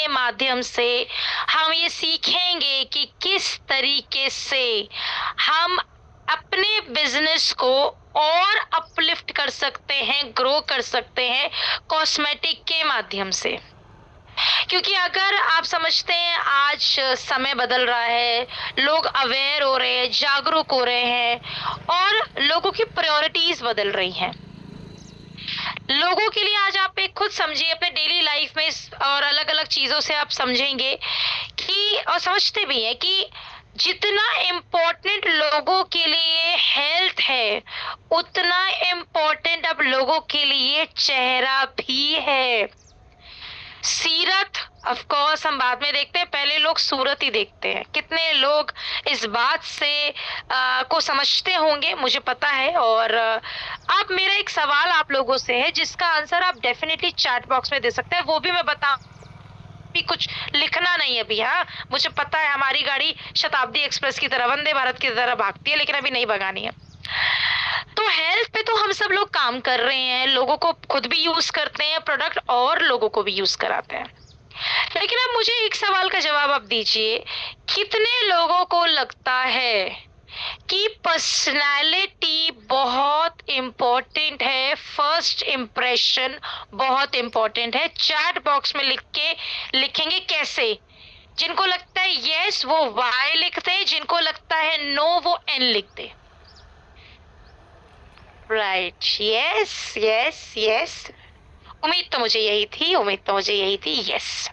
के माध्यम से हम ये सीखेंगे कि किस तरीके से हम अपने बिजनेस को और अपलिफ्ट कर सकते हैं, ग्रो कर सकते हैं कॉस्मेटिक के माध्यम से। क्योंकि अगर आप समझते हैं आज समय बदल रहा है, लोग अवेयर हो रहे हैं, जागरूक हो रहे हैं और लोगों की प्रायोरिटीज बदल रही हैं। लोगों के लिए आज आप एक खुद समझिए अपने डेली लाइफ में और अलग अलग चीजों से आप समझेंगे कि और समझते भी हैं कि जितना इम्पोर्टेंट लोगों के लिए हेल्थ है, उतना इम्पोर्टेंट अब लोगों के लिए चेहरा भी है। सीरत ऑफ कोर्स हम बाद में देखते हैं, पहले लोग सूरत ही देखते हैं। कितने लोग इस बात से को समझते होंगे मुझे पता है। और अब मेरा एक सवाल आप लोगों से है जिसका आंसर आप डेफिनेटली चैट बॉक्स में दे सकते हैं, वो भी मैं बता भी कुछ लिखना नहीं अभी। हाँ, मुझे पता है हमारी गाड़ी शताब्दी एक्सप्रेस की तरह, वंदे भारत की तरह भागती है, लेकिन अभी नहीं भगानी है। तो हेल्थ पे तो हम सब लोग काम कर रहे हैं, लोगों को खुद भी यूज करते हैं प्रोडक्ट और लोगों को भी यूज कराते हैं। लेकिन अब मुझे एक सवाल का जवाब आप दीजिए, कितने लोगों को लगता है कि पर्सनालिटी बहुत इंपॉर्टेंट है, फर्स्ट इंप्रेशन बहुत इंपॉर्टेंट है? चैट बॉक्स में लिखेंगे कैसे। जिनको लगता है यस वो वाई लिखते, जिनको लगता है नो वो एन लिखते। राइट, यस यस यस, उम्मीद तो मुझे यही थी। यस,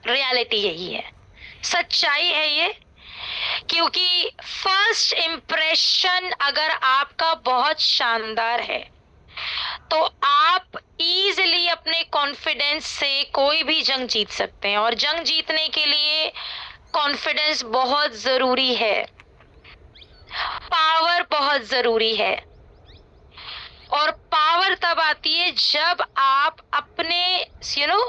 रियलिटी यही है, सच्चाई है ये। क्योंकि फर्स्ट इंप्रेशन अगर आपका बहुत शानदार है तो आप इजीली अपने कॉन्फिडेंस से कोई भी जंग जीत सकते हैं। और जंग जीतने के लिए कॉन्फिडेंस बहुत जरूरी है, पावर बहुत जरूरी है। और पावर तब आती है जब आप अपने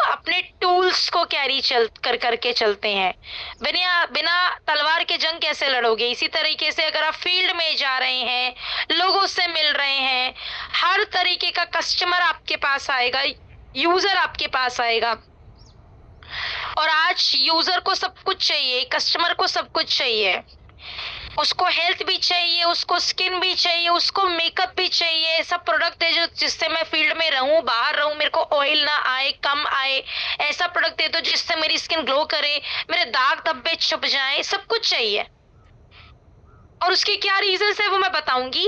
अपने टूल्स को कैरी करके चलते हैं। बिना तलवार के जंग कैसे लड़ोगे? इसी तरीके से अगर आप फील्ड में जा रहे हैं, लोगों से मिल रहे हैं, हर तरीके का कस्टमर आपके पास आएगा, यूजर आपके पास आएगा। और आज यूजर को सब कुछ चाहिए, कस्टमर को सब कुछ चाहिए। उसको हेल्थ भी चाहिए, उसको स्किन भी चाहिए, उसको मेकअप भी चाहिए। सब प्रोडक्ट है जो जिससे मैं फील्ड में रहूं, बाहर रहूं, मेरे को ऑयल ना आए, कम आए, ऐसा प्रोडक्ट दे दो जिससे मेरी स्किन ग्लो करे, मेरे दाग धब्बे छुप जाए, सब कुछ चाहिए। और उसके क्या रीजंस है वो मैं बताऊंगी।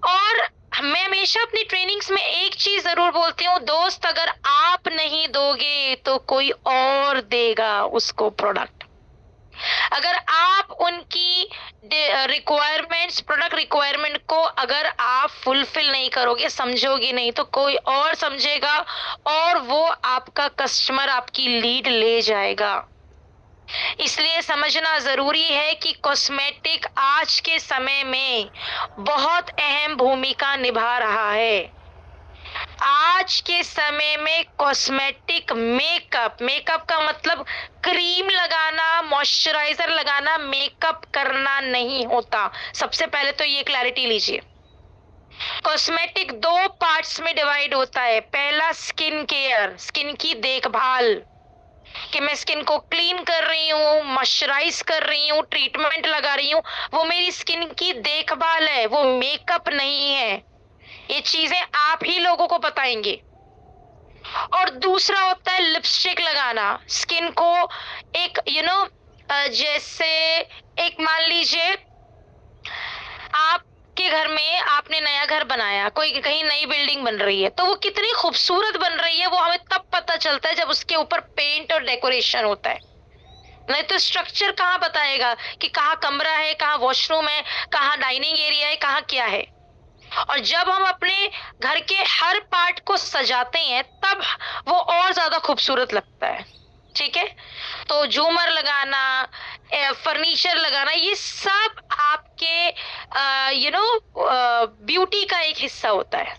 और मैं हमेशा अपनी ट्रेनिंग्स में एक चीज जरूर बोलती हूँ, दोस्त अगर आप नहीं दोगे तो कोई और देगा उसको प्रोडक्ट। अगर आप उनकी रिक्वायरमेंट्स, प्रोडक्ट रिक्वायरमेंट को अगर आप फुलफिल नहीं करोगे, समझोगे नहीं, तो कोई और समझेगा और वो आपका कस्टमर, आपकी लीड ले जाएगा। इसलिए समझना जरूरी है कि कॉस्मेटिक आज के समय में बहुत अहम भूमिका निभा रहा है। आज के समय में कॉस्मेटिक मेकअप का मतलब क्रीम लगाना, मॉइस्चराइजर लगाना, मेकअप करना नहीं होता। सबसे पहले तो ये क्लैरिटी लीजिए। कॉस्मेटिक दो पार्ट्स में डिवाइड होता है। पहला स्किन केयर, स्किन की देखभाल, कि मैं स्किन को क्लीन कर रही हूँ, मॉइस्चराइज कर रही हूँ, ट्रीटमेंट लगा रही हूँ, वो मेरी स्किन की देखभाल है, वो मेकअप नहीं है। ये चीजें आप ही लोगों को बताएंगे। और दूसरा होता है लिपस्टिक लगाना, स्किन को एक जैसे एक मान लीजिए आपके घर में आपने नया घर बनाया, कोई कहीं नई बिल्डिंग बन रही है, तो वो कितनी खूबसूरत बन रही है वो हमें तब पता चलता है जब उसके ऊपर पेंट और डेकोरेशन होता है। नहीं तो स्ट्रक्चर कहाँ बताएगा कि कहाँ कमरा है, कहाँ वॉशरूम है, कहाँ डाइनिंग एरिया है, कहाँ क्या है। और जब हम अपने घर के हर पार्ट को सजाते हैं तब वो और ज्यादा खूबसूरत लगता है। ठीक है, तो झूमर लगाना, फर्नीचर लगाना, ये सब आपके ब्यूटी का एक हिस्सा होता है।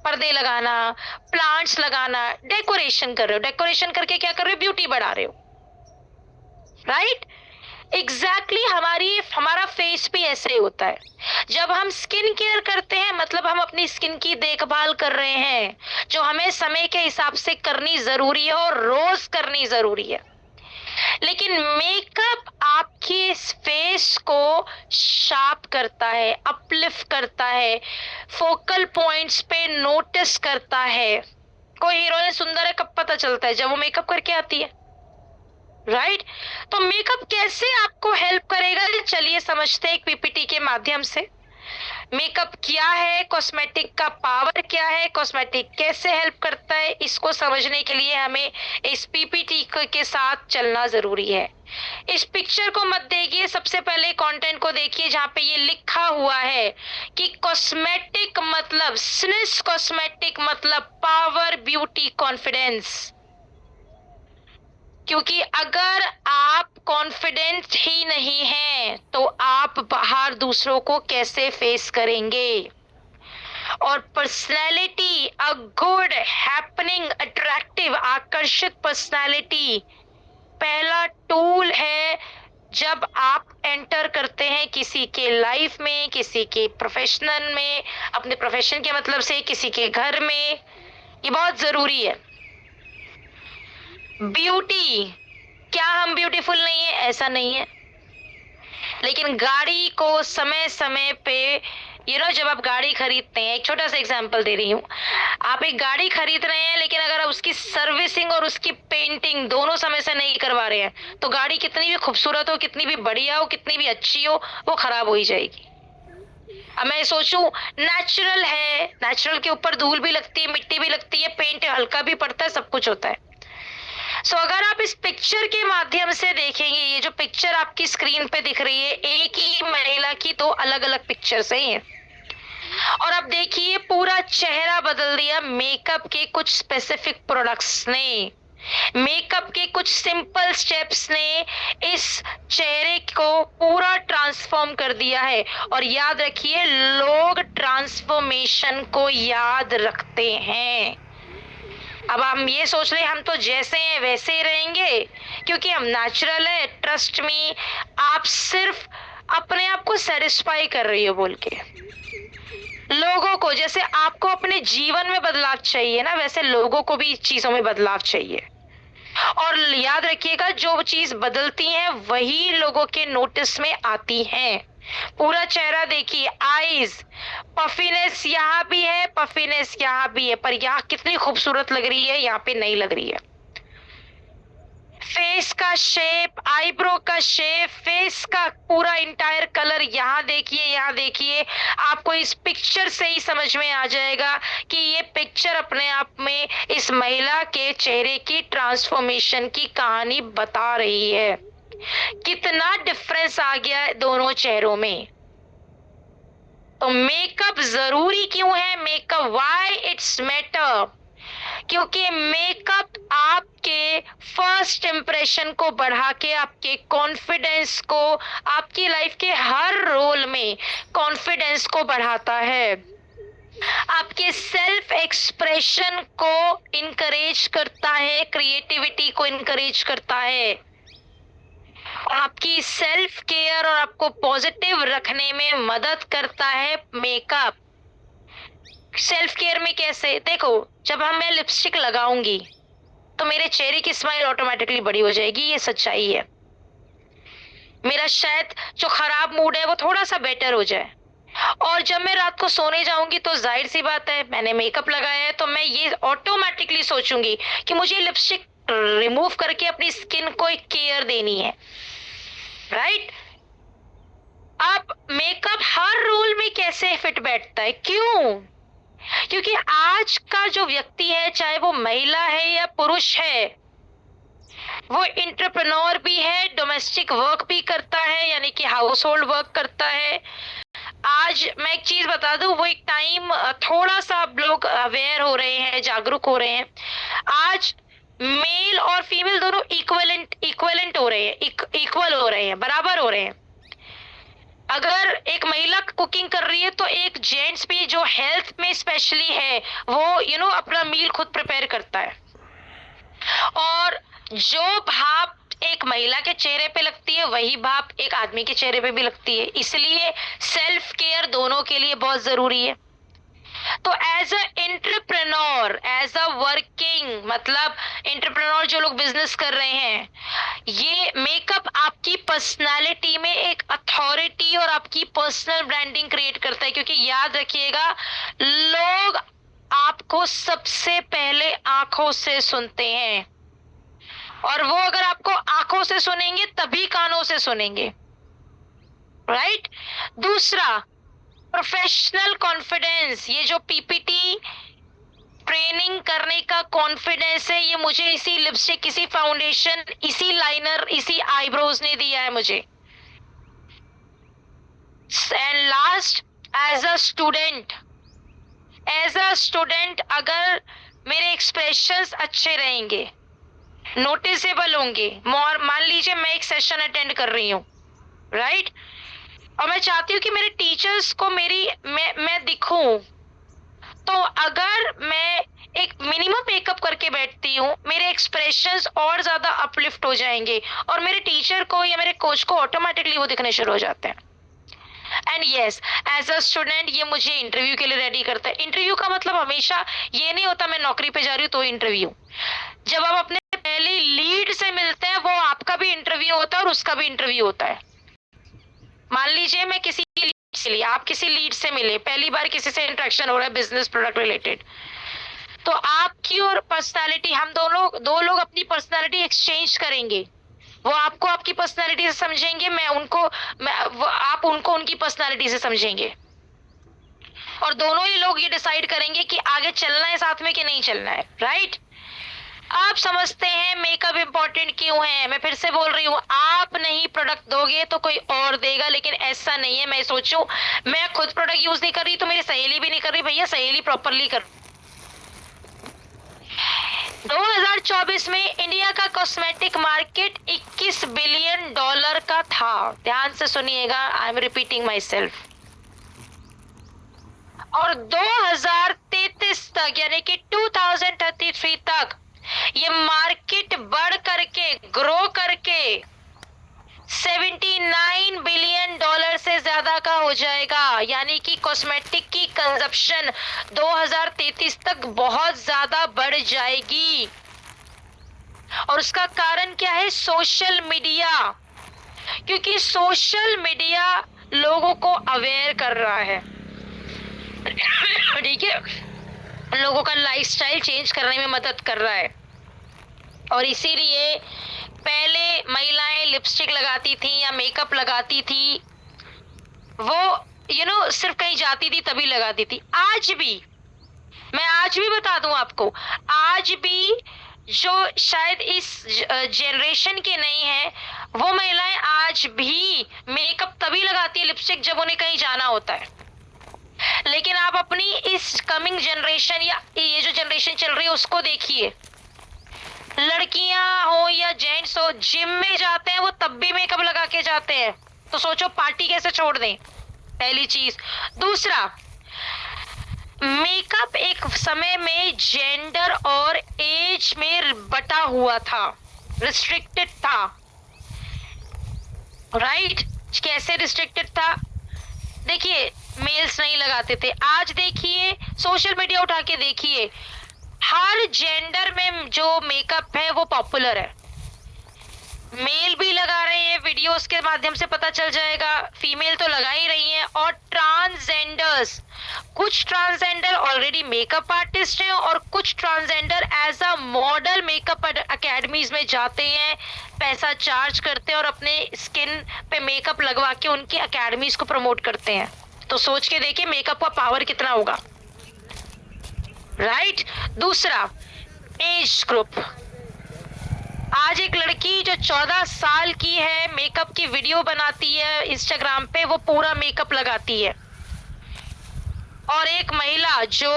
पर्दे लगाना, प्लांट्स लगाना, डेकोरेशन कर रहे हो, डेकोरेशन करके क्या कर रहे हो? ब्यूटी बढ़ा रहे हो, राइट? एग्जैक्टली हमारा फेस भी ऐसे ही होता है। जब हम स्किन केयर करते हैं मतलब हम अपनी स्किन की देखभाल कर रहे हैं, जो हमें समय के हिसाब से करनी जरूरी है और रोज करनी जरूरी है। लेकिन मेकअप आपके फेस को शार्प करता है, अपलिफ्ट करता है, फोकल पॉइंट्स पे नोटिस करता है। कोई हीरोइन सुंदर है कब पता चलता है? जब वो मेकअप करके आती है, राइट? तो मेकअप कैसे आपको हेल्प करेगा, चलिए समझते हैं एक पीपीटी के माध्यम से। मेकअप क्या है, कॉस्मेटिक का पावर क्या है, कॉस्मेटिक कैसे हेल्प करता है, इसको समझने के लिए हमें इस पीपीटी के साथ चलना जरूरी है। इस पिक्चर को मत देखिए, सबसे पहले कंटेंट को देखिए जहां पे ये लिखा हुआ है कि कॉस्मेटिक मतलब स्निस, कॉस्मेटिक मतलब पावर, ब्यूटी, कॉन्फिडेंस। क्योंकि अगर आप कॉन्फिडेंट ही नहीं हैं तो आप बाहर दूसरों को कैसे फेस करेंगे? और personality, a good, happening, attractive, आकर्षित पर्सनैलिटी पहला टूल है जब आप एंटर करते हैं किसी के लाइफ में, किसी के प्रोफेशनल में, अपने प्रोफेशन के मतलब से किसी के घर में। ये बहुत जरूरी है। ब्यूटी, क्या हम ब्यूटीफुल नहीं है? ऐसा नहीं है। लेकिन गाड़ी को समय समय पे जब आप गाड़ी खरीदते हैं, एक छोटा सा एग्जांपल दे रही हूँ, आप एक गाड़ी खरीद रहे हैं लेकिन अगर आप उसकी सर्विसिंग और उसकी पेंटिंग दोनों समय से नहीं करवा रहे हैं तो गाड़ी कितनी भी खूबसूरत हो, कितनी भी बढ़िया हो, कितनी भी अच्छी हो, वो खराब हो ही जाएगी। अब मैं सोचूं, नेचुरल है, नेचुरल के ऊपर धूल भी लगती है, मिट्टी भी लगती है, पेंट हल्का भी पड़ता है, सब कुछ होता है। अगर आप इस पिक्चर के माध्यम से देखेंगे, ये जो पिक्चर आपकी स्क्रीन पे दिख रही है एक ही महिला की दो अलग अलग पिक्चर्स हैं। और अब देखिए पूरा चेहरा बदल दिया मेकअप के कुछ स्पेसिफिक प्रोडक्ट्स ने, मेकअप के कुछ सिंपल स्टेप्स ने इस चेहरे को पूरा ट्रांसफॉर्म कर दिया है। और याद रखिए, लोग ट्रांसफॉर्मेशन को याद रखते हैं। अब हम ये सोच रहे हैं हम तो जैसे हैं वैसे ही रहेंगे क्योंकि हम नेचुरल है। ट्रस्ट मी, आप सिर्फ अपने आप को सेटिस्फाई कर रही हो बोल के। लोगों को, जैसे आपको अपने जीवन में बदलाव चाहिए ना, वैसे लोगों को भी चीजों में बदलाव चाहिए। और याद रखिएगा, जो चीज बदलती है वही लोगों के नोटिस में आती है। पूरा चेहरा देखिए, आईज, पफीनेस यहाँ भी है, पफीनेस यहाँ भी है, पर यहाँ कितनी खूबसूरत लग रही है, यहाँ पे नहीं लग रही है। फेस का शेप, आईब्रो का शेप, फेस का पूरा इंटायर कलर, यहाँ देखिए, यहाँ देखिए। आपको इस पिक्चर से ही समझ में आ जाएगा कि ये पिक्चर अपने आप में इस महिला के चेहरे की ट्रांसफॉर्मेशन की कहानी बता रही है। कितना डिफरेंस आ गया है दोनों चेहरों में। तो मेकअप जरूरी क्यों है? Makeup, why it's matter? क्योंकि मेकअप आपके फर्स्ट इंप्रेशन को बढ़ा के आपके कॉन्फिडेंस को, आपकी लाइफ के हर रोल में कॉन्फिडेंस को बढ़ाता है, आपके सेल्फ एक्सप्रेशन को इनकरेज करता है, क्रिएटिविटी को इनकरेज करता है, आपकी सेल्फ केयर और आपको पॉजिटिव रखने में मदद करता है मेकअप। सेल्फ केयर में कैसे? देखो, जब मैं लिपस्टिक लगाऊंगी तो मेरे चेहरे की स्माइल ऑटोमेटिकली बड़ी हो जाएगी, ये सच्चाई है। मेरा शायद जो खराब मूड है वो थोड़ा सा बेटर हो जाए। और जब मैं रात को सोने जाऊंगी तो जाहिर सी बात है, मैंने मेकअप लगाया है तो मैं ये ऑटोमेटिकली सोचूंगी कि मुझे लिपस्टिक रिमूव करके अपनी स्किन को एक केयर देनी है, राइट? अब मेकअप हर रोल में कैसे फिट बैठता है? क्यों? क्योंकि आज का जो व्यक्ति है, चाहे वो महिला है या पुरुष है, वो एंटरप्रेन्योर भी है, डोमेस्टिक वर्क भी करता है, यानी कि हाउस होल्ड वर्क करता है। आज मैं एक चीज बता दूं, वो एक टाइम थोड़ा सा आप लोग अवेयर हो रहे हैं, जागरूक हो रहे हैं। आज मेल और फीमेल दोनों इक्वलेंट हो रहे हैं, इक्वल हो रहे हैं, बराबर हो रहे हैं। अगर एक महिला कुकिंग कर रही है तो एक जेंट्स भी जो हेल्थ में स्पेशली है वो अपना मील खुद प्रिपेयर करता है। और जो भाप एक महिला के चेहरे पे लगती है वही भाप एक आदमी के चेहरे पे भी लगती है, इसलिए सेल्फ केयर दोनों के लिए बहुत जरूरी है। तो as a entrepreneur, as a working, मतलब एंटरप्रेन्योर जो लोग बिजनेस कर रहे हैं, ये मेकअप आपकी पर्सनालिटी में एक अथॉरिटी और आपकी पर्सनल ब्रांडिंग क्रिएट करता है। क्योंकि याद रखिएगा, लोग आपको सबसे पहले आंखों से सुनते हैं, और वो अगर आपको आंखों से सुनेंगे तभी कानों से सुनेंगे, राइट। दूसरा, प्रोफेशनल कॉन्फिडेंस। ये जो पीपीटी ट्रेनिंग करने का कॉन्फिडेंस है, ये मुझे इसी लिपस्टिक, इसी फाउंडेशन, इसी लाइनर, इसी आईब्रोज ने दिया है मुझे। And last, as a student, अगर मेरे एक्सप्रेशंस अच्छे रहेंगे, नोटिसेबल होंगे, मान लीजिए मैं एक सेशन अटेंड कर रही हूँ, राइट, और मैं चाहती हूँ कि मेरे टीचर्स को मैं दिखूं, तो अगर मैं एक मिनिमम मेकअप करके बैठती हूँ, मेरे एक्सप्रेशंस और ज्यादा अपलिफ्ट हो जाएंगे, और मेरे टीचर को या मेरे कोच को ऑटोमेटिकली वो दिखने शुरू हो जाते हैं। And yes, as a student ये मुझे इंटरव्यू के लिए रेडी करता है। इंटरव्यू का मतलब हमेशा ये नहीं होता मैं नौकरी पे जा रही हूँ तो इंटरव्यू। जब आप अपने पहली लीड से मिलते हैं, वो आपका भी इंटरव्यू होता है और उसका भी इंटरव्यू होता है। मान लीजिए मैं किसी लीड से लिए, आप किसी लीड से मिले, पहली बार किसी से इंटरेक्शन हो रहा है बिजनेस प्रोडक्ट रिलेटेड, तो आपकी और पर्सनालिटी, हम दो लोग अपनी पर्सनालिटी एक्सचेंज करेंगे। वो आपको आपकी पर्सनालिटी से समझेंगे, आप उनको उनकी पर्सनालिटी से समझेंगे, और दोनों ही लोग ये डिसाइड करेंगे कि आगे चलना है साथ में कि नहीं चलना है, राइट। आप समझते हैं मेकअप इंपॉर्टेंट क्यों है? मैं फिर से बोल रही हूँ, आप नहीं प्रोडक्ट दोगे तो कोई और देगा, लेकिन ऐसा नहीं है मैं सोचूं मैं खुद प्रोडक्ट यूज नहीं कर रही तो मेरी सहेली भी नहीं कर रही। भैया सहेली प्रॉपरली कर। 2024 में इंडिया का कॉस्मेटिक मार्केट $21 बिलियन का था। ध्यान से सुनिएगा, I am repeating my self. और 2033 तक, यानी कि 2033 तक ये मार्केट बढ़ करके, ग्रो करके 79 बिलियन डॉलर से ज्यादा का हो जाएगा। यानी कि कॉस्मेटिक की कंजप्शन 2033 तक बहुत ज्यादा बढ़ जाएगी। और उसका कारण क्या है? Social media. क्योंकि सोशल मीडिया लोगों को अवेयर कर रहा है, ठीक है, लोगों का लाइफस्टाइल चेंज करने में मदद कर रहा है। और इसीलिए पहले महिलाएं लिपस्टिक लगाती थी या मेकअप लगाती थी, वो सिर्फ कहीं जाती थी तभी लगाती थी। आज भी बता दूं आपको, आज भी जो शायद इस जनरेशन के नहीं है, वो महिलाएं आज भी मेकअप तभी लगाती है, लिपस्टिक, जब उन्हें कहीं जाना होता है। लेकिन आप अपनी इस कमिंग जनरेशन या ये जो जनरेशन चल रही है उसको देखिए, लड़कियां हो या जेंट्स हो, जिम में जाते हैं वो तब भी मेकअप लगा के जाते हैं। तो सोचो पार्टी कैसे छोड़ दें, पहली चीज। दूसरा, मेकअप एक समय में जेंडर और एज में बटा हुआ था, रिस्ट्रिक्टेड था, राइट। कैसे रिस्ट्रिक्टेड था? देखिए, मेल्स नहीं लगाते थे। आज देखिए, सोशल मीडिया उठा के देखिए, हर जेंडर में जो मेकअप है वो पॉपुलर है। मेल भी लगा रहे हैं, वीडियोस के माध्यम से पता चल जाएगा, फीमेल तो लगा ही रही हैं। और ट्रांसजेंडर्स, कुछ ट्रांसजेंडर ऑलरेडी मेकअप आर्टिस्ट हैं और कुछ transgender as a model makeup academies में जाते हैं, पैसा चार्ज करते हैं और अपने स्किन पे मेकअप लगवा के उनकी अकेडमीज को प्रमोट करते हैं। तो सोच के देखिए मेकअप का पावर कितना होगा, राइट। दूसरा, एज ग्रुप। आज एक लड़की जो 14 साल की है, मेकअप की वीडियो बनाती है इंस्टाग्राम पे, वो पूरा मेकअप लगाती है। और एक महिला जो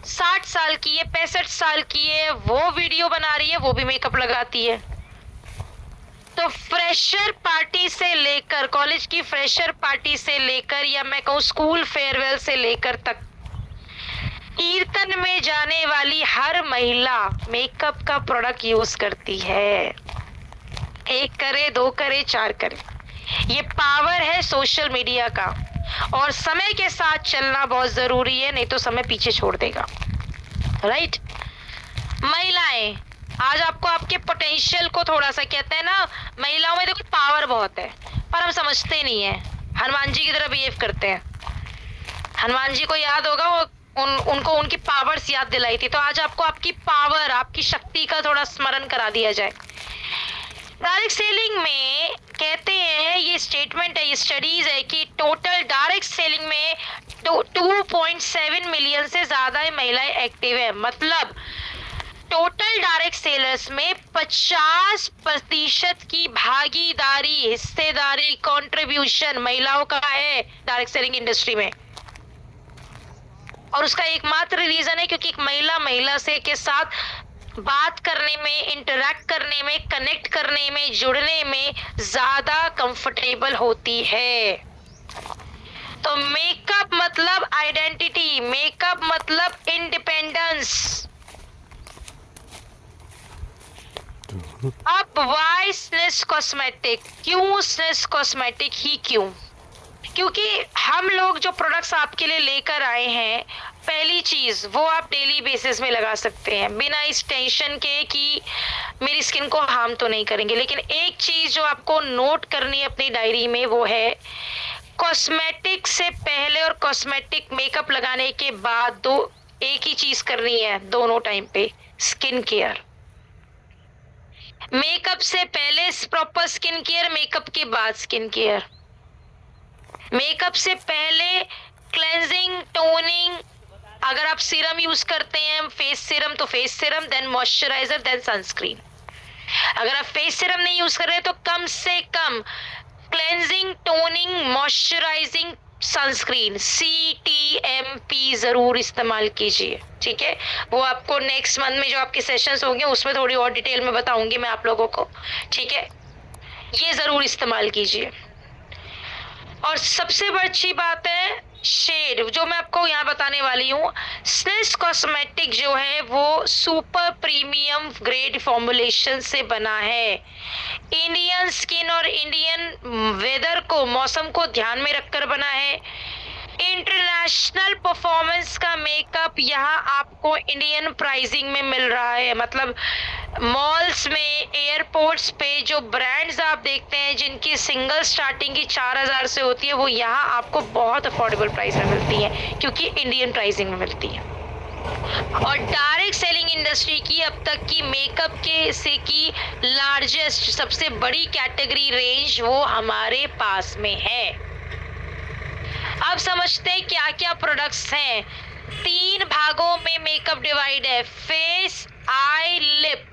60 साल की है, 65 साल की है, वो वीडियो बना रही है, वो भी मेकअप लगाती है। तो फ्रेशर पार्टी से लेकर, कॉलेज की फ्रेशर पार्टी से लेकर, या मैं कहूँ स्कूल फेयरवेल से लेकर तक, कीर्तन में जाने वाली हर महिला मेकअप का प्रोडक्ट यूज करती है। एक करे, दो करे, चार करे। ये पावर है सोशल मीडिया का, और समय के साथ चलना बहुत जरूरी है, नहीं तो समय पीछे छोड़ देगा। राइट। महिलाएं, आज आपको आपके पोटेंशियल को थोड़ा सा, कहते हैं ना महिलाओं में देखो पावर बहुत है, पर हम समझते नहीं है। हनुमान जी की तरह बिहेव करते हैं। हनुमान जी को याद होगा, वो उनको उनकी पावर्स याद दिलाई थी। तो आज आपको आपकी पावर, आपकी शक्ति का थोड़ा स्मरण करा दिया जाए। डायरेक्ट सेलिंग में कहते हैं, ये स्टेटमेंट है, ये स्टडीज है कि टोटल डायरेक्ट सेलिंग में 2.7 मिलियन से ज्यादा महिलाएं एक्टिव है। मतलब टोटल डायरेक्ट सेलर्स में 50% की भागीदारी, हिस्सेदारी, कंट्रीब्यूशन महिलाओं का है डायरेक्ट सेलिंग इंडस्ट्री में। और उसका एकमात्र रीजन है क्योंकि एक महिला से के साथ बात करने में, इंटरैक्ट करने में, कनेक्ट करने में, जुड़ने में ज्यादा कंफर्टेबल होती है। तो मेकअप मतलब आइडेंटिटी, मेकअप मतलब इंडिपेंडेंस। अब वाई स्नेस कॉस्मेटिक, क्यों स्नेस कॉस्मेटिक ही क्यों? क्योंकि हम लोग जो प्रोडक्ट्स आपके लिए लेकर आए हैं, पहली चीज वो आप डेली बेसिस में लगा सकते हैं बिना इस टेंशन के कि मेरी स्किन को हार्म तो नहीं करेंगे। लेकिन एक चीज जो आपको नोट करनी है अपनी डायरी में, वो है कॉस्मेटिक से पहले और कॉस्मेटिक मेकअप लगाने के बाद दो एक ही चीज करनी है दोनों टाइम पे, स्किन केयर। मेकअप से पहले प्रॉपर स्किन केयर, मेकअप के बाद स्किन केयर। मेकअप से पहले क्लेंजिंग, टोनिंग, अगर आप सीरम यूज करते हैं फेस सीरम तो face serum, then moisturiser, then sunscreen. अगर आप फेस सीरम नहीं यूज कर रहे तो कम से कम cleansing, toning, moisturising, sunscreen, CTMP जरूर इस्तेमाल कीजिए। ठीक है, वो आपको नेक्स्ट मंथ में जो आपके सेशंस होंगे उसमें थोड़ी और डिटेल में बताऊंगी मैं आप लोगों को। ठीक है, ये जरूर इस्तेमाल कीजिए। और सबसे बड़ी अच्छी बात है शेड, जो मैं आपको यहाँ बताने वाली हूँ। स्नेस कॉस्मेटिक जो है वो सुपर प्रीमियम ग्रेड फॉर्मुलेशन से बना है। इंडियन स्किन और इंडियन वेदर को, मौसम को ध्यान में रखकर बना है। इंटरनेशनल परफॉर्मेंस का मेकअप यहाँ आपको इंडियन प्राइसिंग में मिल रहा है। मतलब मॉल्स में, एयरपोर्ट्स पे जो ब्रांड्स आप देखते हैं जिनकी सिंगल स्टार्टिंग की 4000 से होती है, वो यहाँ आपको बहुत अफोर्डेबल प्राइस में मिलती है क्योंकि इंडियन प्राइसिंग में मिलती है। और डायरेक्ट सेलिंग इंडस्ट्री की अब तक की मेकअप के से की लार्जेस्ट, सबसे बड़ी कैटेगरी रेंज वो हमारे पास में है। अब समझते हैं क्या क्या प्रोडक्ट्स हैं। 3 भागों में मेकअप डिवाइड है, फेस, आई, लिप।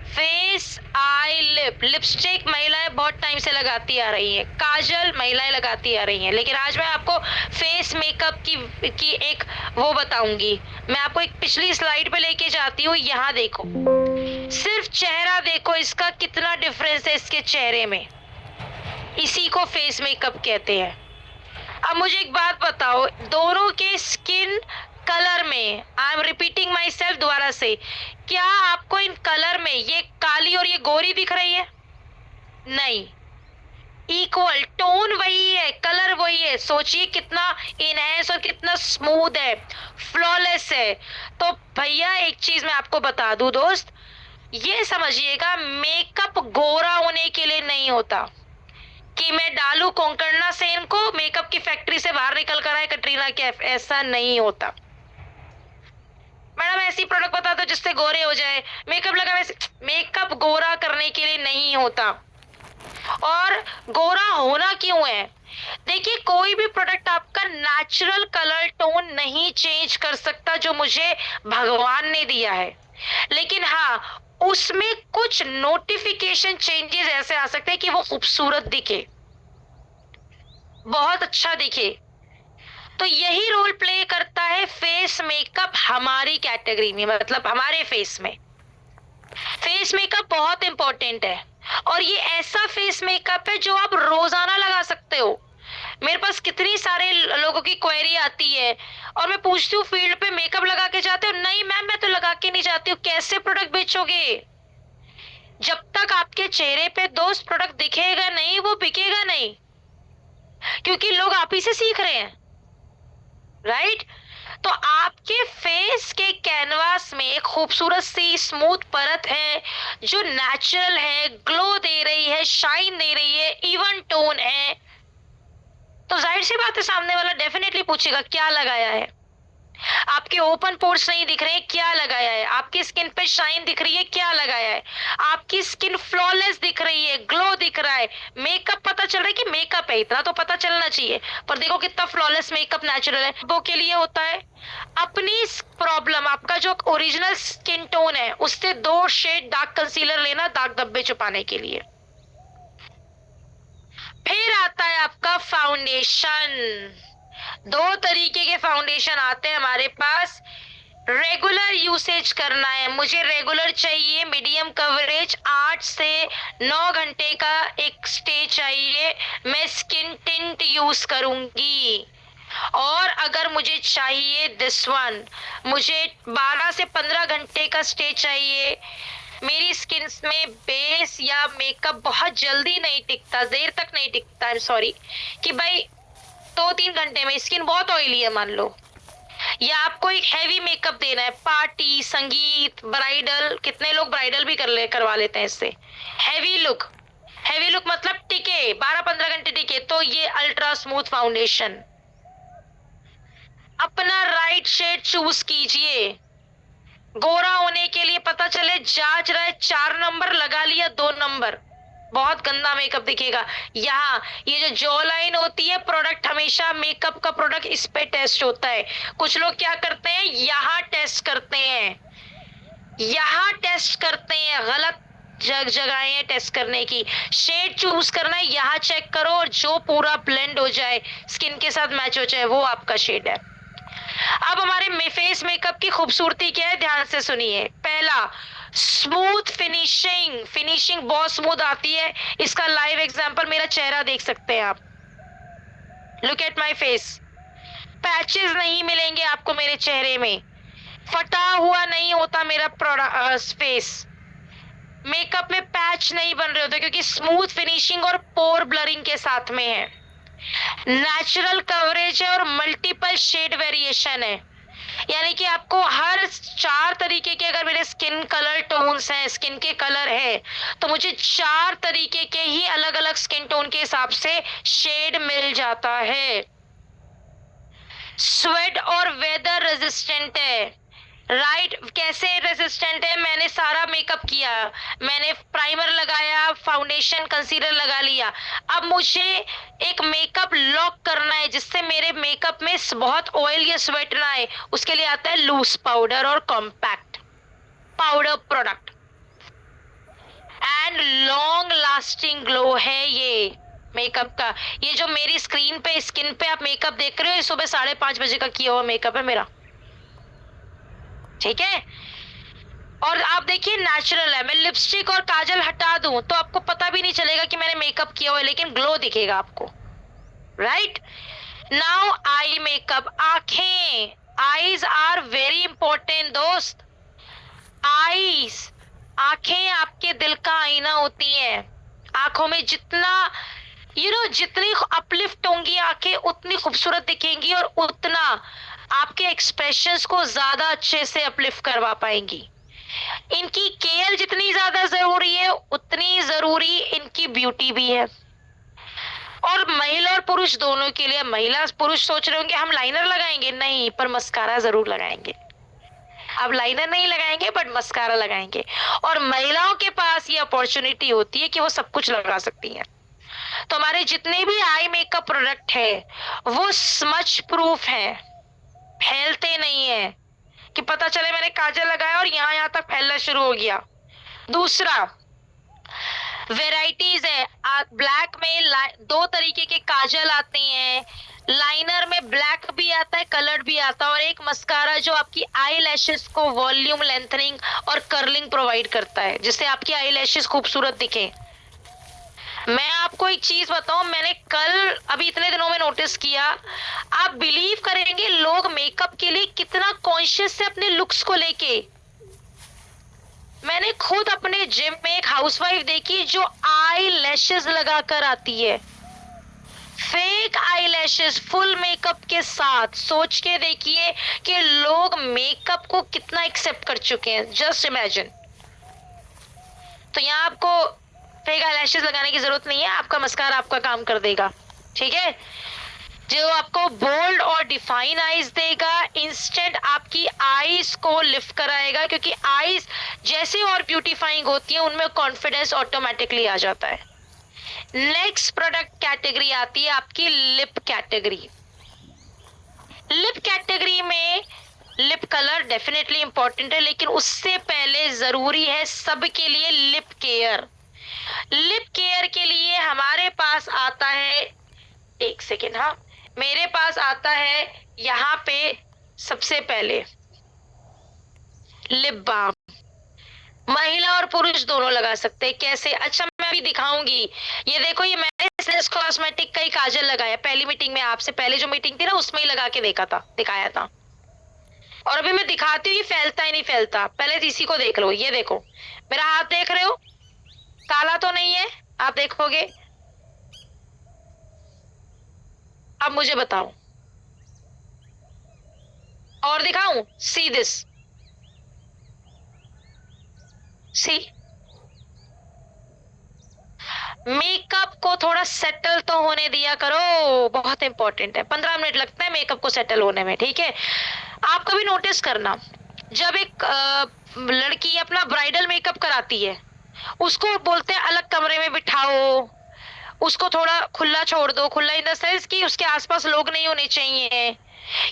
फेस, आई, लिप। लिपस्टिक महिलाएं बहुत टाइम से लगाती आ रही हैं, काजल महिलाएं लगाती आ रही हैं, लेकिन आज मैं आपको फेस मेकअप की एक वो बताऊंगी। मैं आपको एक पिछली स्लाइड पे लेके जाती हूँ। यहाँ देखो, सिर्फ चेहरा देखो, इसका कितना डिफरेंस है इसके चेहरे में। इसी को फेस मेकअप कहते हैं। अब मुझे एक बात बताओ, दोनों के स्किन कलर में, I am repeating my self दोबारा से, क्या आपको इन कलर में ये काली और ये गोरी दिख रही है? नहीं, इक्वल, टोन वही है, कलर वही है। सोचिए कितना इनहेंस और कितना स्मूथ है, फ्लॉलेस है। तो भैया एक चीज मैं आपको बता दूं दोस्त, ये समझिएगा मेकअप गोरा होने के लिए नहीं होता कि मैं डालू कोंकणा सेन को मेकअप की फैक्ट्री से बाहर निकल कर आए कटरीना कैफ, ऐसा नहीं होता। मैडम ऐसी प्रोडक्ट बता दो जिससे गोरे हो जाए, मेकअप लगा, वैसे मेकअप गोरा करने के लिए नहीं होता। और गोरा होना क्यों है? देखिए, कोई भी प्रोडक्ट आपका नेचुरल कलर टोन नहीं चेंज कर सकता जो मुझे भगवान ने दिया है, लेकिन हाँ उसमें कुछ नोटिफिकेशन चेंजेस ऐसे आ सकते हैं कि वो खूबसूरत दिखे, बहुत अच्छा दिखे। तो यही रोल प्ले करता है फेस मेकअप हमारी कैटेगरी में, मतलब हमारे फेस में। फेस मेकअप बहुत इंपॉर्टेंट है और ये ऐसा फेस मेकअप है जो आप रोजाना लगा सकते हो। मेरे पास कितनी सारे लोगों की क्वेरी आती है और मैं पूछती हूँ फील्ड पे मेकअप लगा के जाते हो? नहीं मैम, मैं तो लगा के नहीं जाती हूँ। कैसे प्रोडक्ट बेचोगे? जब तक आपके चेहरे पे दोस्त प्रोडक्ट दिखेगा नहीं, वो बिकेगा नहीं, क्योंकि लोग आप ही से सीख रहे हैं, राइट? तो आपके फेस के कैनवास में एक खूबसूरत सी स्मूथ परत है जो नेचुरल है, ग्लो दे रही है, शाइन दे रही है, इवन टोन है। तो जाहिर सी बात है सामने वाला डेफिनेटली पूछेगा क्या लगाया है। आपके ओपन पोर्स नहीं दिख रहे हैं, क्या लगाया है? आपकी स्किन पे शाइन दिख रही है, क्या लगाया है? आपकी स्किन फ्लॉलेस दिख रही है, ग्लो दिख रहा है, मेकअप पता चल रहा है कि मेकअप है, इतना तो पता चलना चाहिए। पर देखो कितना फ्लॉलेस मेकअप नेचुरल है। वो के लिए होता है अपनी प्रॉब्लम, आपका जो ओरिजिनल स्किन टोन है उससे 2 शेड डार्क कंसीलर लेना, दाग धब्बे छुपाने के लिए। फिर आता है आपका फाउंडेशन। 2 तरीके के फाउंडेशन आते हैं हमारे पास। रेगुलर यूसेज करना है, मुझे रेगुलर चाहिए, मीडियम कवरेज, 8 से 9 घंटे का एक स्टे चाहिए, मैं स्किन टिंट यूज करूंगी। और अगर मुझे चाहिए दिस वन, मुझे 12 से 15 घंटे का स्टे चाहिए, मेरी स्किन में बेस या मेकअप बहुत जल्दी नहीं टिकता, देर तक नहीं टिकता, सॉरी, कि भाई 2-3 घंटे में स्किन बहुत ऑयली है मान लो, या आपको एक हैवी मेकअप देना है, पार्टी, संगीत, ब्राइडल, कितने लोग ब्राइडल भी करवा लेते हैं इससे। हैवी लुक मतलब टिके 12-15 घंटे टिके, तो ये अल्ट्रा स्मूथ फाउंडेशन। अपना राइट शेड चूज कीजिए। गोरा होने के लिए पता चले जांच रहा है 4 नंबर, लगा लिया 2 नंबर, बहुत गंदा मेकअप दिखेगा। यहाँ ये जो जॉ लाइन होती है, प्रोडक्ट हमेशा मेकअप का प्रोडक्ट इस पे टेस्ट होता है। कुछ लोग क्या करते हैं, यहाँ टेस्ट करते हैं, गलत जगह है टेस्ट करने की। शेड चूज करना है, यहाँ चेक करो और जो पूरा ब्लेंड हो जाए, स्किन के साथ मैच हो जाए, वो आपका शेड है। अब हमारे फेस मेकअप की खूबसूरती क्या है, ध्यान से सुनिए। पहला, स्मूथ फिनिशिंग बहुत स्मूथ आती है। इसका लाइव एग्जांपल मेरा चेहरा देख सकते हैं आप। Look at my face, patches नहीं मिलेंगे आपको मेरे चेहरे में, फटा हुआ नहीं होता मेरा फेस, मेकअप में पैच नहीं बन रहे होते, क्योंकि स्मूथ फिनिशिंग और पोर ब्लरिंग के साथ में है। नेचुरल कवरेज है और मल्टीपल शेड वेरिएशन है, यानी कि आपको हर 4 तरीके के, अगर मेरे स्किन कलर टोन्स हैं, स्किन के कलर है, तो मुझे 4 तरीके के ही अलग अलग स्किन टोन के हिसाब से शेड मिल जाता है। स्वेट और वेदर रेजिस्टेंट है, राइट? कैसे रेजिस्टेंट है? मैंने सारा मेकअप किया, मैंने प्राइमर लगाया, फाउंडेशन, कंसीलर लगा लिया, अब मुझे एक मेकअप लॉक करना है जिससे मेरे मेकअप में बहुत ऑयल या स्वेट ना आए। उसके लिए आता है लूज पाउडर और compact powder product, and long lasting glow है ये मेकअप का। ये जो मेरी स्क्रीन पे, स्किन पे आप मेकअप देख रहे हो, ये सुबह 5:30 बजे का किया हुआ मेकअप है मेरा, ठीक है? और आप देखिए नेचुरल है। मैं लिपस्टिक और काजल हटा दूं तो आपको पता भी नहीं चलेगा कि मैंने मेकअप किया हुआ है, लेकिन ग्लो दिखेगा आपको, राइट? नाउ आई मेकअप, आंखें, आईज आर वेरी इंपॉर्टेंट दोस्त। आईज, आंखें आपके दिल का आईना होती हैं। आंखों में जितना जितनी अपलिफ्ट होंगी आंखें, उतनी खूबसूरत दिखेंगी और उतना आपके एक्सप्रेशंस को ज्यादा अच्छे से अपलिफ्ट करवा पाएंगी। इनकी केयर जितनी ज्यादा जरूरी है, उतनी जरूरी इनकी ब्यूटी भी है। और महिला और पुरुष दोनों के लिए, महिला पुरुष सोच रहे होंगे हम लाइनर लगाएंगे, नहीं, पर मस्कारा जरूर लगाएंगे। अब लाइनर नहीं लगाएंगे बट मस्कारा लगाएंगे। और महिलाओं के पास ये अपॉर्चुनिटी होती है कि वो सब कुछ लगा सकती हैं। तो हमारे जितने भी आई मेकअप प्रोडक्ट है वो स्मच प्रूफ है, फैलते नहीं है कि पता चले मैंने काजल लगाया और यहाँ तक फैलना शुरू हो गया। दूसरा, वेराइटीज है। ब्लैक में 2 तरीके के काजल आते हैं, लाइनर में ब्लैक भी आता है, कलर्ड भी आता है, और एक मस्कारा जो आपकी आई लैशेस को वॉल्यूम, लेंथनिंग और कर्लिंग प्रोवाइड करता है, जिससे आपकी आई लैशेस खूबसूरत दिखे। मैं आपको एक चीज बताऊं, मैंने कल अभी इतने दिनों में नोटिस किया, आप बिलीव करेंगे लोग मेकअप के लिए कितना कॉन्शियस है अपने लुक्स को लेके। मैंने खुद अपने जिम में एक हाउसवाइफ देखी जो आई लैशेस लगाकर आती है, fake eye lashes full makeup के साथ। सोच के देखिए कि लोग मेकअप को कितना एक्सेप्ट कर चुके हैं, जस्ट इमेजिन। तो यहाँ आपको फेक आई लैशेस लगाने की जरूरत नहीं है, आपका मस्कारा आपका काम कर देगा, ठीक है, जो आपको बोल्ड और डिफाइन आईज देगा, इंस्टेंट आपकी आईज को लिफ्ट कराएगा, क्योंकि आईज जैसे और ब्यूटीफाइंग होती है उनमें कॉन्फिडेंस ऑटोमेटिकली आ जाता है। नेक्स्ट प्रोडक्ट कैटेगरी आती है आपकी लिप कैटेगरी। लिप कैटेगरी में लिप कलर डेफिनेटली इंपॉर्टेंट है, लेकिन उससे पहले जरूरी है सबके लिए लिप केयर। लिप केयर के लिए हमारे पास आता है, एक सेकेंड, हाँ, मेरे पास आता है यहाँ पे सबसे पहले लिप बाम। महिला और पुरुष दोनों लगा सकते हैं। कैसे? अच्छा, मैं अभी दिखाऊंगी। ये देखो, ये मैंने एसएस कॉस्मेटिक का ही काजल लगाया, पहली मीटिंग में, आपसे पहले जो मीटिंग थी ना उसमें ही लगा के दिखाया था। और अभी मैं दिखाती हूँ, ये फैलता ही नहीं फैलता। पहले इसी को देख लो, ये देखो, मेरा हाथ देख रहे हो, काला तो नहीं है? आप देखोगे, अब मुझे बताओ, और दिखाऊं? See this, C. मेकअप को थोड़ा सेटल तो होने दिया करो, बहुत इंपॉर्टेंट है। 15 मिनट लगता है मेकअप को सेटल होने में, ठीक है। आप कभी नोटिस करना, जब एक लड़की अपना ब्राइडल मेकअप कराती है, उसको बोलते हैं अलग कमरे में बिठाओ, उसको थोड़ा खुला छोड़ दो। खुला इन द सेंस कि उसके आसपास लोग नहीं होने चाहिए,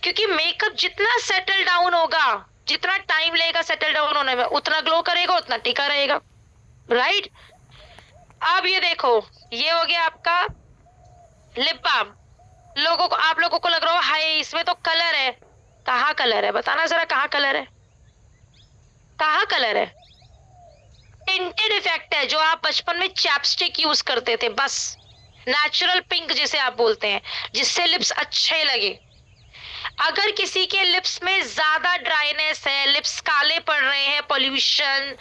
क्योंकि मेकअप जितना सेटल डाउन होगा, जितना टाइम लगेगा सेटल डाउन होने में, उतना ग्लो करेगा, उतना टिका रहेगा, राइट। अब ये देखो, ये हो गया आपका लिप बाम। आप लोगों को लग रहा हो हाय इसमें तो कलर है। कहाँ कलर है? बताना जरा, कहाँ कलर है? कहाँ कलर है? टिंटेड इफेक्ट है, जो आप बचपन में चैपस्टिक यूज करते थे, बस नेचुरल पिंक जिसे आप बोलते हैं, जिससे लिप्स अच्छे लगे। अगर किसी के लिप्स में ज्यादा ड्राइनेस है, लिप्स काले पड़ रहे हैं, पोल्यूशन,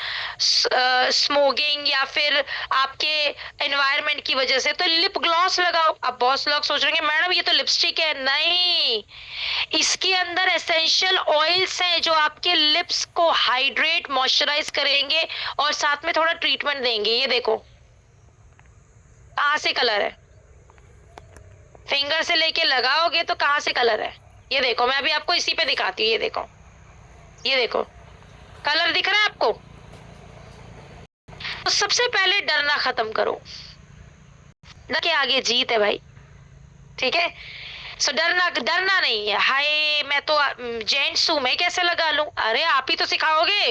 स्मोकिंग या फिर आपके एनवायरनमेंट की वजह से, तो लिप ग्लॉस लगाओ। अब बहुत लोग सोच रहे हैं मैडम ये तो लिपस्टिक है। नहीं, इसके अंदर एसेंशियल ऑयल्स हैं जो आपके लिप्स को हाइड्रेट, मॉइस्चराइज करेंगे और साथ में थोड़ा ट्रीटमेंट देंगे। ये देखो कहां से कलर है, फिंगर से लेके लगाओगे तो कहां से कलर है। ये देखो, मैं अभी आपको इसी पे दिखाती हूँ। ये देखो, ये देखो, कलर दिख रहा है आपको? तो सबसे पहले डरना खत्म करो, डर के आगे जीत है भाई, ठीक है। सो डरना नहीं है। हाय मैं तो जेंट्स हूं, मैं कैसे लगा लूं? अरे आप ही तो सिखाओगे।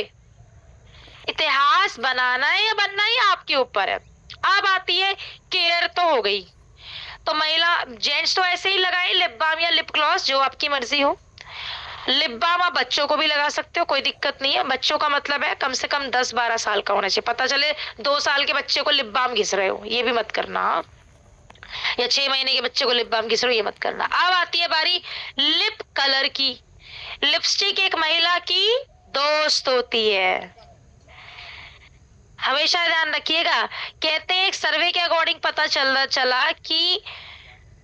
इतिहास बनाना है या बनना ही आपके ऊपर है। अब आती है केयर, तो हो गई। तो महिला, जेंट्स तो ऐसे ही लगाए लिप बाम या लिप ग्लॉस, जो आपकी मर्जी हो। लिप बाम आप बच्चों को भी लगा सकते हो, कोई दिक्कत नहीं है। बच्चों का मतलब है कम से कम 10-12 साल का होना चाहिए। पता चले 2 साल के बच्चे को लिप बाम घिस रहे हो, ये भी मत करना। या 6 महीने के बच्चे को लिप बाम घिस रहे हो, ये मत करना। अब आती है बारी लिप कलर की। लिपस्टिक एक महिला की दोस्त होती है, हमेशा ध्यान रखिएगा। कहते हैं एक सर्वे के अकॉर्डिंग पता चला कि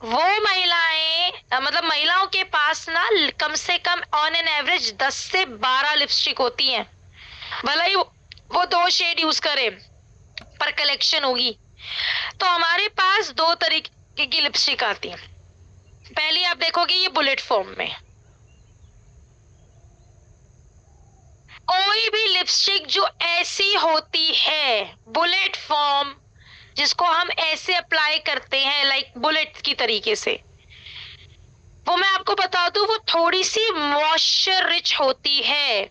वो महिलाएं, मतलब महिलाओं के पास ना कम से कम ऑन एन एवरेज 10 से 12 लिपस्टिक होती हैं। भले ही वो 2 शेड यूज करे, पर कलेक्शन होगी। तो हमारे पास 2 तरीके की लिपस्टिक आती है। पहली आप देखोगे ये बुलेट फॉर्म में। कोई भी लिपस्टिक जो ऐसी होती है बुलेट फॉर्म, जिसको हम ऐसे अप्लाई करते हैं लाइक बुलेट की तरीके से, वो मैं आपको बता दूं वो थोड़ी सी मॉइस्चर रिच होती है।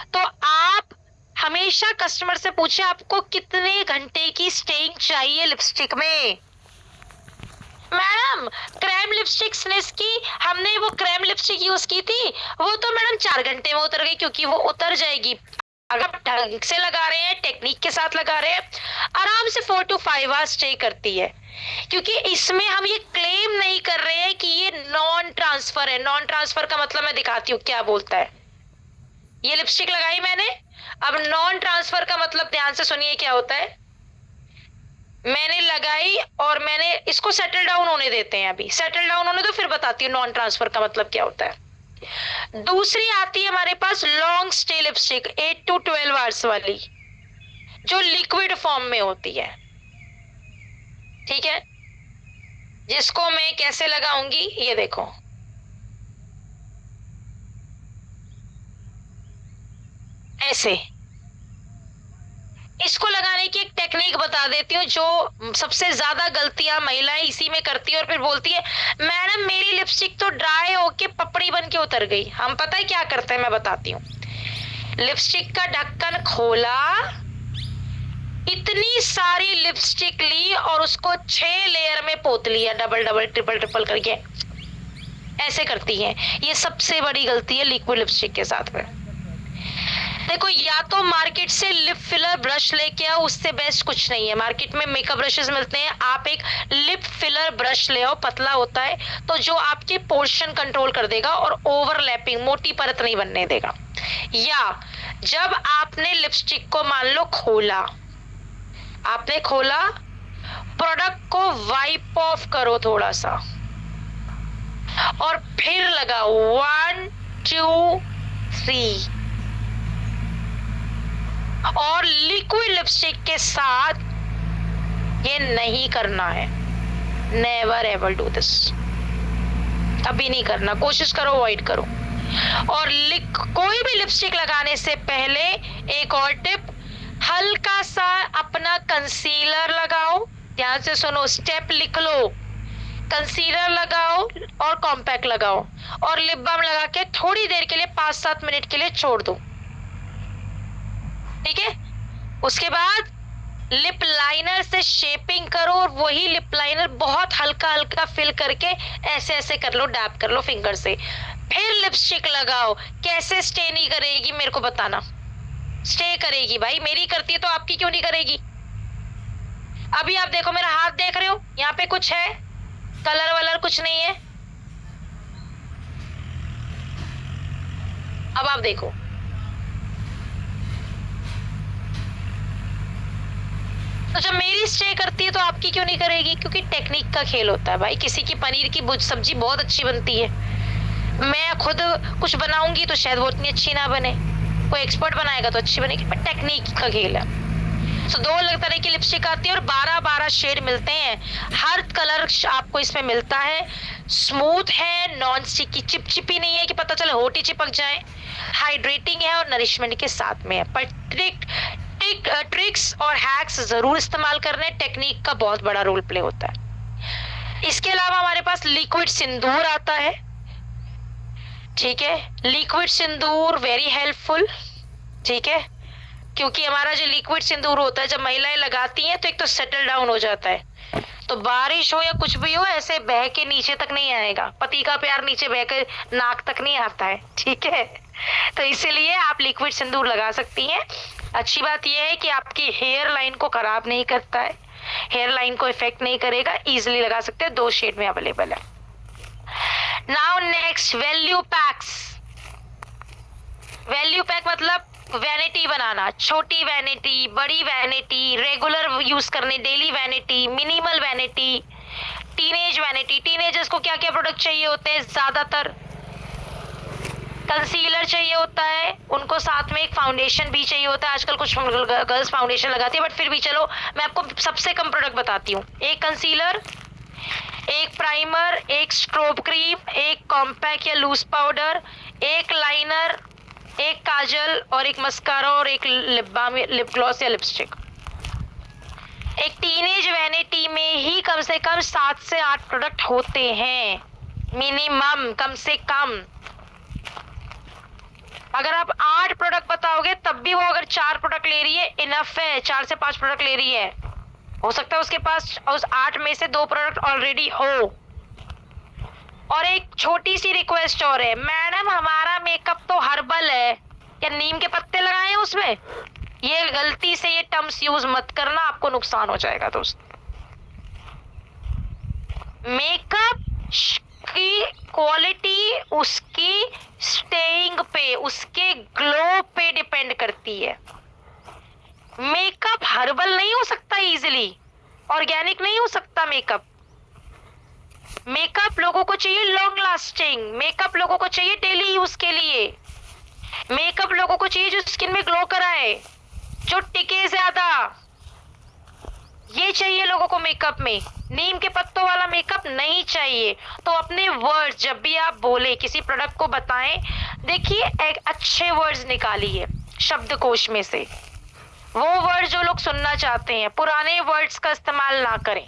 तो आप हमेशा कस्टमर से पूछे आपको कितने घंटे की स्टेइंग चाहिए लिपस्टिक में। मैडम क्रेम लिपस्टिक स्निस की, हमने वो क्रेम लिपस्टिक यूज की थी, वो तो मैडम 4 घंटे में उतर गई, क्योंकि वो उतर जाएगी। अगर आप ढंग से लगा रहे हैं, टेक्निक के साथ लगा रहे हैं, आराम से 4 to 5 आवर्स स्टे करती है। क्योंकि इसमें हम ये क्लेम नहीं कर रहे हैं कि ये नॉन ट्रांसफर है। नॉन ट्रांसफर का मतलब मैं दिखाती हूँ क्या बोलता है। ये लिपस्टिक लगाई मैंने, अब नॉन ट्रांसफर का मतलब ध्यान से सुनिए क्या होता है। मैंने लगाई और मैंने इसको सेटल डाउन होने देते हैं। अभी सेटल डाउन होने दो, फिर बताती हूँ नॉन ट्रांसफर का मतलब क्या होता है। दूसरी आती है हमारे पास long stay lipstick, 8 to 12 hours वाली, जो लिक्विड फॉर्म में होती है। ठीक है, जिसको मैं कैसे लगाऊंगी ये देखो। ऐसे। इसको लगाने की एक टेक्निक बता देती हूँ, जो सबसे ज्यादा गलतियां महिलाएं इसी में करती है और फिर बोलती है मैडम मेरी लिपस्टिक तो ड्राई होके पपड़ी बन के उतर गई। हम पता है क्या करते हैं, मैं बताती हूँ। लिपस्टिक का ढक्कन खोला, इतनी सारी लिपस्टिक ली और उसको 6 लेयर में पोत लिया, डबल डबल ट्रिपल ट्रिपल करके। ऐसे करती है, ये सबसे बड़ी गलती है लिक्विड लिपस्टिक के साथ में। देखो, या तो मार्केट से लिप फिलर ब्रश लेके आओ, उससे बेस्ट कुछ नहीं है। मार्केट में मेकअप ब्रशेस मिलते हैं, आप एक लिप फिलर ब्रश ले आओ, पतला होता है तो जो आपके पोर्शन कंट्रोल कर देगा और ओवरलैपिंग मोटी परत नहीं बनने देगा। या जब आपने लिपस्टिक को मान लो खोला, आपने खोला, प्रोडक्ट को वाइप ऑफ करो थोड़ा सा और फिर लगाओ 1 2 3। और लिक्विड लिपस्टिक के साथ ये नहीं करना है, नेवर एवर डू दिस, कभी नहीं करना, कोशिश करो अवॉइड करो। और कोई भी लिपस्टिक लगाने से पहले एक और टिप, हल्का सा अपना कंसीलर लगाओ। ध्यान से सुनो, स्टेप लिख लो। कंसीलर लगाओ और कॉम्पैक्ट लगाओ और लिप बाम लगा के थोड़ी देर के लिए 5-7 मिनट के लिए छोड़ दो। ठीक है, उसके बाद लिप लाइनर से शेपिंग करो और वही लिप लाइनर बहुत हल्का हल्का फिल करके ऐसे ऐसे कर लो, डैप कर लो फिंगर से। फिर लिपस्टिक लगाओ। कैसे स्टे नहीं करेगी मेरे को बताना। स्टे करेगी भाई, मेरी करती है तो आपकी क्यों नहीं करेगी। अभी आप देखो, मेरा हाथ देख रहे हो, यहाँ पे कुछ है, कलर वलर कुछ नहीं है। अब आप देखो, तो जब मेरी स्टे करती है तो आपकी क्यों नहीं करेगी। क्योंकि टेक्निक का खेल होता है भाई। किसी की पनीर की भुज सब्जी बहुत अच्छी बनती है, मैं खुद कुछ बनाऊंगी तो शायद वो इतनी अच्छी ना बने, कोई एक्सपर्ट बनाएगा तो अच्छी बनेगी, पर टेक्निक का खेल है। तो 2 अलग तरह की लिपस्टिक आती है और 12-12 शेड मिलते हैं। हर कलर आपको इसमें मिलता है। स्मूथ है, नॉन स्टिकी, चिपचिपी नहीं है कि पता चले होठ ही चिपक जाए। हाइड्रेटिंग है और नरिशमेंट के साथ में है। पर ट्रिक्स और हैक्स जरूर इस्तेमाल करने, टेक्निक का बहुत बड़ा रोल प्ले होता है। इसके अलावा हमारे पास लिक्विड सिंदूर आता है। ठीक है, लिक्विड सिंदूर वेरी हेल्पफुल। ठीक है, क्योंकि हमारा जो लिक्विड सिंदूर होता है जब महिलाएं लगाती हैं तो एक तो सेटल डाउन हो जाता है, तो बारिश हो या कुछ भी हो ऐसे बह के नीचे तक नहीं आएगा। पति का प्यार नीचे बह के नाक तक नहीं आता है। ठीक है, तो इसीलिए आप लिक्विड सिंदूर लगा सकती हैं। अच्छी बात यह है कि आपकी हेयर लाइन को खराब नहीं करता है, हेयर लाइन को इफेक्ट नहीं करेगा, इजीली लगा सकते हैं। 2 शेड में अवेलेबल है। Now next, value PACS. Value pack मतलब वैनिटी बनाना, छोटी वैनिटी, बड़ी वैनिटी, रेगुलर यूज करने, daily vanity, minimal vanity, teenage vanity. Teenagers को क्या क्या प्रोडक्ट चाहिए होते हैं, ज्यादातर कंसीलर चाहिए होता है, उनको साथ में एक फाउंडेशन भी चाहिए होता है। आजकल कुछ गर्ल्स फाउंडेशन लगाती है, बट फिर भी चलो मैं आपको सबसे कम प्रोडक्ट बताती हूँ। एक कंसीलर, एक प्राइमर, एक स्ट्रोब क्रीम, एक कॉम्पैक्ट या लूज पाउडर, एक लाइनर, एक काजल और एक मस्कारा और एक लिप बाम, लिप ग्लॉस या लिपस्टिक। एक टीनेज वैनिटी में ही कम से कम 7 से 8 प्रोडक्ट होते हैं मिनिमम, कम से कम। अगर आप 8 प्रोडक्ट बताओगे तब भी वो अगर 4 प्रोडक्ट ले रही है इनफ है। 4 से 5 प्रोडक्ट ले रही है, हो सकता है उसके पास उस 8 में से 2 प्रोडक्ट ऑलरेडी हो। और एक छोटी सी रिक्वेस्ट और है, मैडम हमारा मेकअप तो हर्बल है, क्या नीम के पत्ते लगाए हैं उसमें। ये गलती से ये टर्म्स यूज मत करना, आपको नुकसान हो जाएगा दोस्त। मेकअप की क्वालिटी उसकी स्टेइंग पे, उसके ग्लो पे डिपेंड करती है। मेकअप हर्बल नहीं हो सकता इजीली। ऑर्गेनिक नहीं हो सकता मेकअप। मेकअप लोगों को चाहिए लॉन्ग लास्टिंग, मेकअप लोगों को चाहिए डेली यूज के लिए, मेकअप लोगों को चाहिए जो स्किन में ग्लो कराए, जो टिके ज्यादा। ये चाहिए लोगों को मेकअप में, नीम के पत्तों वाला मेकअप नहीं चाहिए। तो अपने वर्ड्स जब भी आप बोले, किसी प्रोडक्ट को बताएं, देखिए एक अच्छे वर्ड्स निकालिए शब्दकोश में से, वो वर्ड जो लोग सुनना चाहते हैं। पुराने वर्ड्स का इस्तेमाल ना करें।